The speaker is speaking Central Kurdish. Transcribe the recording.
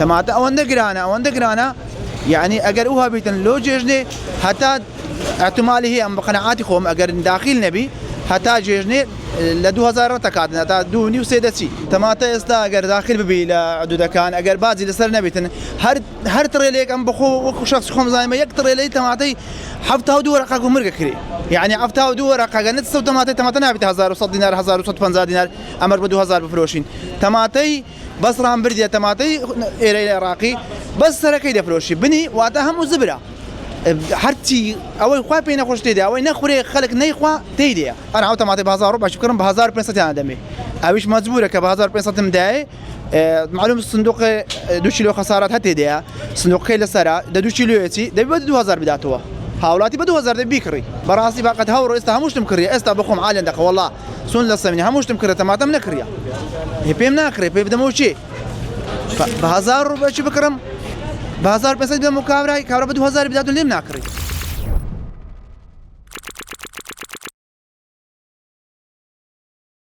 تماتا أوان دقرانا يعني أجر أوها بيتن لو جيجني حتى احتمالي هي أم قناعاتي خوم أجر داخل نبي حتى جيجني ل 2000 تكاد حتى دوني وسيدتي تماتا استا أجر داخل ببي لعدود كان أجر بازي لسر نبيتن هر تريليك أم بخو شخص خوم زي ما يقتر لي تماتي حفتها ودور رقاق مرق كري يعني حفتها ودور رقاق نت تماتا نبيت 1100 دينار 1150 دينار أمر بدو 1000 بفروشين تماتي بس رام بردية تماتي إيراني عراقي بس سر كيدا فروشي بني واتهم وزبرة حرتي أول خوا بينا خوش تيدا أول نخوري خلق نيخوا تيدا أنا عاوز تماتي بهزار باش بكرم بهزار بنسة أنا دمي أبيش مجبورة كبهزار بنسة مداي معلوم الصندوق 2 كيلو خسارات هتيدا صندوق كيل سرا 2 كيلو يتي ده بده 2000 بداتوا حاولاتي بدو 2000 ده بيكري براسي باقد هورو استا هموش تمكري استا بخوم عالي عندك والله سون لسمني هموش تمكري تماتم نكريا هيبيم ناكري هيبيم دموشي ب 1000 باش بكرم ب 1000 بس بدو مكابراي كابرا ب 2000 بداتو ليم ناكري